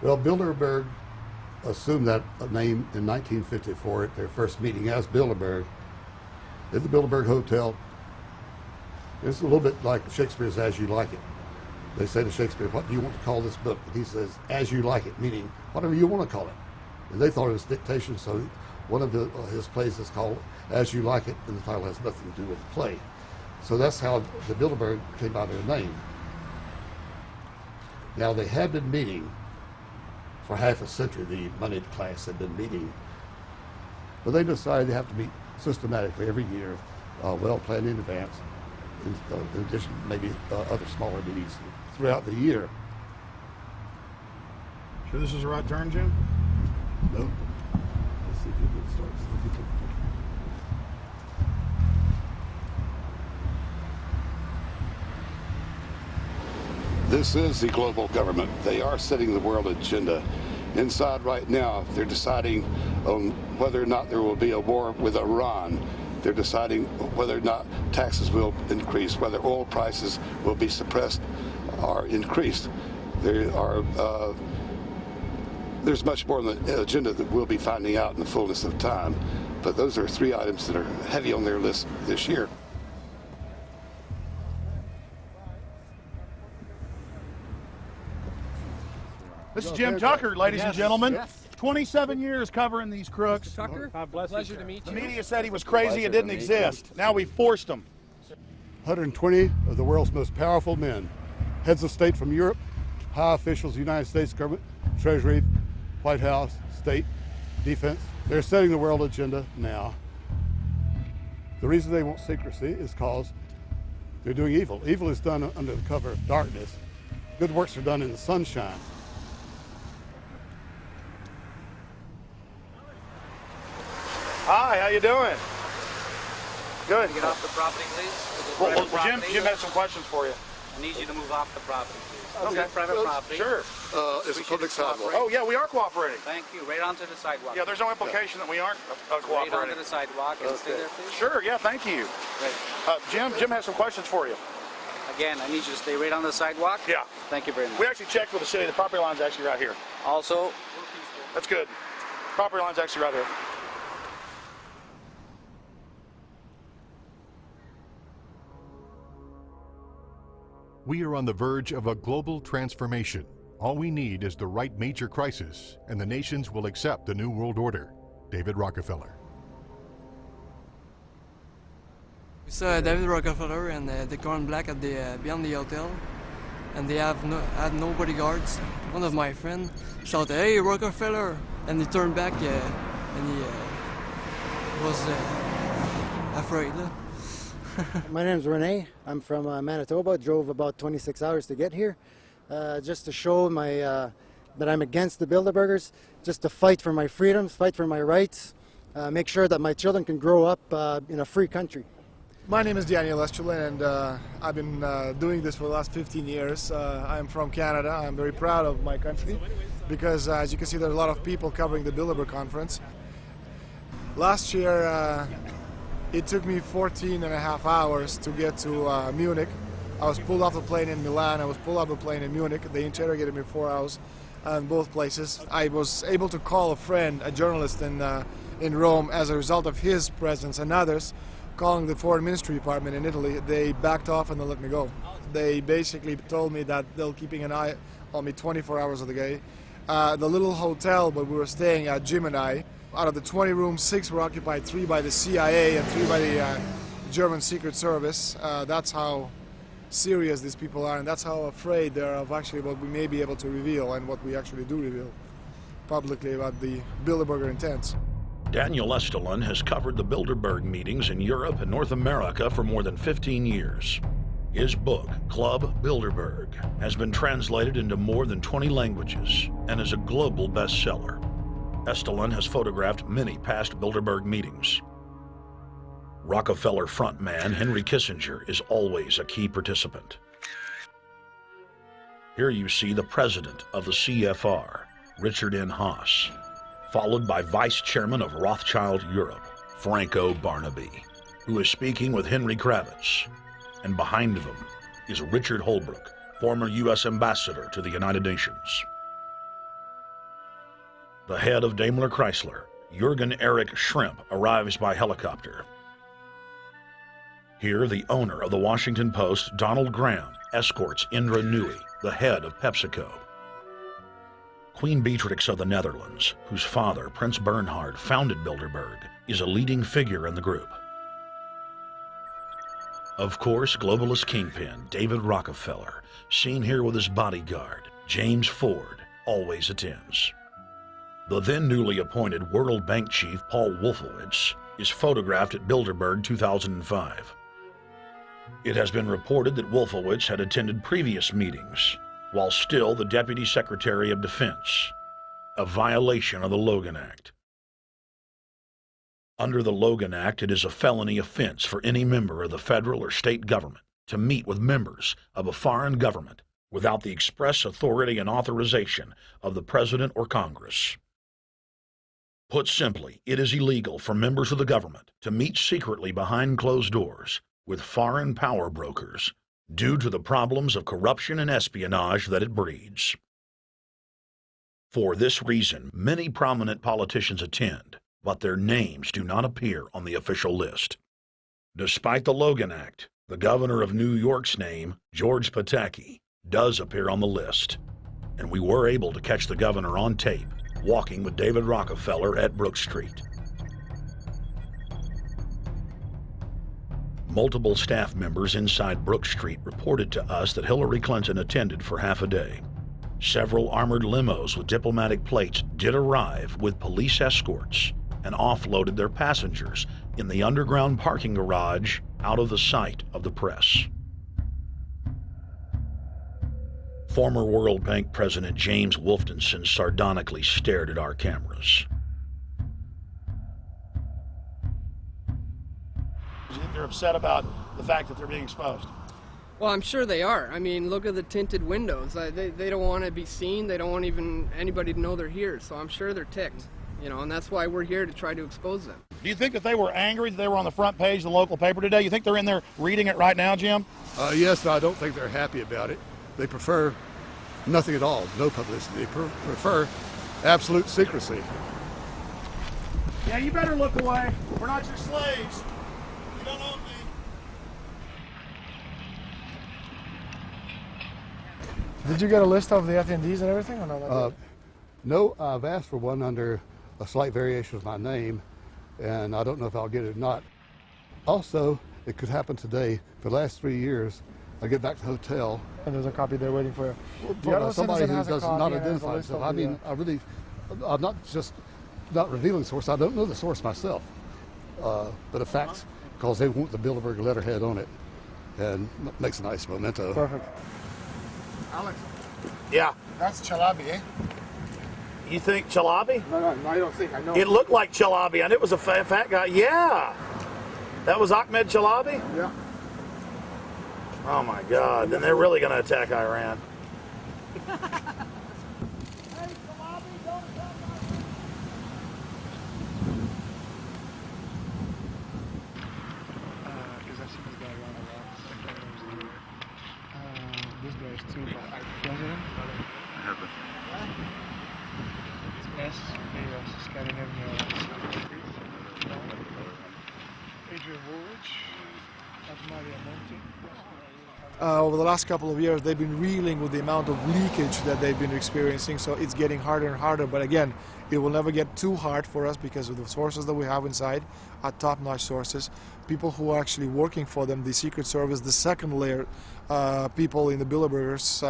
Well, Bilderberg assumed that name in 1954 at their first meeting as Bilderberg at the Bilderberg Hotel. It's a little bit like Shakespeare's As You Like It. They say to Shakespeare, what do you want to call this book? And he says, As You Like It, meaning whatever you want to call it. And they thought it was dictation, so one of his plays is called As You Like It, and the title has nothing to do with the play. So that's how the Bilderberg came by their name. Now, they had been meeting for half a century. The moneyed class had been meeting, but they decided they have to meet systematically every year, well planned in advance, in addition to maybe other smaller meetings throughout the year. Sure this is the right turn, Jim? No. Let's see if you can start. This is the global government. They are setting the world agenda. Inside right now, they're deciding on whether or not there will be a war with Iran. They're deciding whether or not taxes will increase, whether oil prices will be suppressed or increased. There's much more on the agenda that we'll be finding out in the fullness of time. But those are three items that are heavy on their list this year. This is Jim Tucker, ladies and gentlemen. Yes. 27 years covering these crooks. Mr. Tucker, pleasure to meet The you. media said he was crazy, it didn't exist. Now we forced him. 120 of the world's most powerful men, heads of state from Europe, high officials of the United States government, Treasury, White House, state, defense. They're setting the world agenda now. The reason they want secrecy is because they're doing evil. Evil is done under the cover of darkness. Good works are done in the sunshine. Hi, how you doing? Good. Get off the property, please. Well, Private Jim property. has some questions for you. I need you to move off the property, please. Okay. This is private property. Sure. It's a We public should sidewalk. cooperate. Oh, yeah, we are cooperating. Thank you. Right onto the sidewalk. Yeah, there's no implication that we aren't Right onto cooperating. the sidewalk and stay there, please. Sure, yeah, thank you. Right. Jim has some questions for you. Again, I need you to stay right on the sidewalk. Yeah. Thank you very much. We actually checked with the city. The property line's actually right here. Also, That's good. Property line's actually right here. We are on the verge of a global transformation. All we need is the right major crisis, and the nations will accept the New World Order. David Rockefeller. We saw David Rockefeller and the Corn Black at the beyond the hotel, and they had no bodyguards. One of my friends shouted, "Hey, Rockefeller!" and he turned back and he was afraid. My name's Rene. I'm from Manitoba. Drove about 26 hours to get here, just to show that I'm against the Bilderbergers, just to fight for my freedoms, fight for my rights, make sure that my children can grow up in a free country. My name is Daniel Estrelin, and I've been doing this for the last 15 years. I'm from Canada. I'm very proud of my country because, as you can see, there are a lot of people covering the Bilderberg conference. Last year, it took me 14 and a half hours to get to Munich. I was pulled off the plane in Milan. I was pulled off the plane in Munich. They interrogated me 4 hours in both places. I was able to call a friend, a journalist in Rome, as a result of his presence and others. Calling the Foreign Ministry Department in Italy, they backed off and they let me go. They basically told me that they'll keeping an eye on me 24 hours of the day. The little hotel where we were staying at, Jim and I, out of the 20 rooms, 6 were occupied, 3 by the CIA and 3 by the German Secret Service. That's how serious these people are, and that's how afraid they are of actually what we may be able to reveal and what we actually do reveal publicly about the Bilderberger intents. Daniel Estrelin has covered the Bilderberg meetings in Europe and North America for more than 15 years. His book, Club Bilderberg, has been translated into more than 20 languages and is a global bestseller. Estrelin has photographed many past Bilderberg meetings. Rockefeller frontman Henry Kissinger is always a key participant. Here you see the president of the CFR, Richard N. Haas, followed by Vice Chairman of Rothschild Europe, Franco Barnaby, who is speaking with Henry Kravitz. And behind them is Richard Holbrooke, former U.S. Ambassador to the United Nations. The head of Daimler Chrysler, Jürgen Erich Schrimp, arrives by helicopter. Here, the owner of the Washington Post, Donald Graham, escorts Indra Nooyi, the head of PepsiCo. Queen Beatrix of the Netherlands, whose father, Prince Bernhard, founded Bilderberg, is a leading figure in the group. Of course, globalist kingpin David Rockefeller, seen here with his bodyguard, James Ford, always attends. The then newly appointed World Bank chief Paul Wolfowitz is photographed at Bilderberg 2005. It has been reported that Wolfowitz had attended previous meetings while still the Deputy Secretary of Defense, a violation of the Logan Act. Under the Logan Act, it is a felony offense for any member of the federal or state government to meet with members of a foreign government without the express authority and authorization of the President or Congress. Put simply, it is illegal for members of the government to meet secretly behind closed doors with foreign power brokers due to the problems of corruption and espionage that it breeds. For this reason, many prominent politicians attend, but their names do not appear on the official list. Despite the Logan Act, the governor of New York's name, George Pataki, does appear on the list, and we were able to catch the governor on tape walking with David Rockefeller at Brook Street. Multiple staff members inside Brook Street reported to us that Hillary Clinton attended for half a day. Several armored limos with diplomatic plates did arrive with police escorts and offloaded their passengers in the underground parking garage out of the sight of the press. Former World Bank President James Wolfensohn sardonically stared at our cameras. They're upset about the fact that they're being exposed. Well, I'm sure they are. I mean, look at the tinted windows. They don't want to be seen. They don't want even anybody to know they're here. So I'm sure they're ticked, you know, and that's why we're here to try to expose them. Do you think that they were angry that they were on the front page of the local paper today? You think they're in there reading it right now, Jim? Yes, but I don't think they're happy about it. They prefer nothing at all, no publicity. They prefer absolute secrecy. Yeah, you better look away. We're not your slaves. You don't own me. Did you get a list of the attendees and everything? Or no? No, I've asked for one under a slight variation of my name, and I don't know if I'll get it or not. Also, it could happen today. For the last 3 years, I get back to the hotel. And there's a copy there waiting for you. Well, somebody who does not identify himself. I mean, I'm not just not revealing the source. I don't know the source myself. But the facts, because they want the Bilderberg letterhead on it, and makes a nice memento. Perfect. Alex. Yeah. That's Chalabi, eh? You think Chalabi? No, I don't think. I know. It looked like Chalabi, and it was a fat guy. Yeah. That was Ahmed Chalabi? Yeah. Oh my God, then they're really going to attack Iran. This guy is too president. Yes, Scandinavia. Adrian Woolwich, Maria Monti. Over the last couple of years, they've been reeling with the amount of leakage that they've been experiencing, so it's getting harder and harder. But again, it will never get too hard for us because of the sources that we have inside are top-notch sources. People who are actually working for them, the Secret Service, the second layer, people in the Bilderbergers,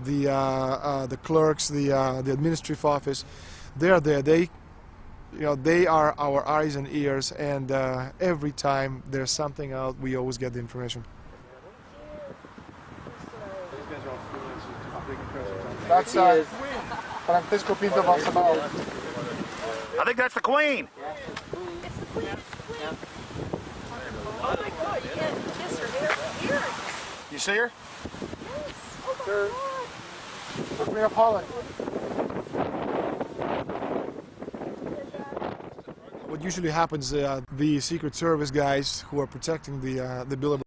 the clerks, the administrative office, they are there. They are our eyes and ears, and every time there's something out, we always get the information. That's Francisco Pinto Balsamao. I think that's the Queen. It's the Queen. Oh my God, you can't kiss her earrings. You see her? Yes. Oh my God. Queen of Holland. What usually happens, the Secret Service guys who are protecting the Bilderberg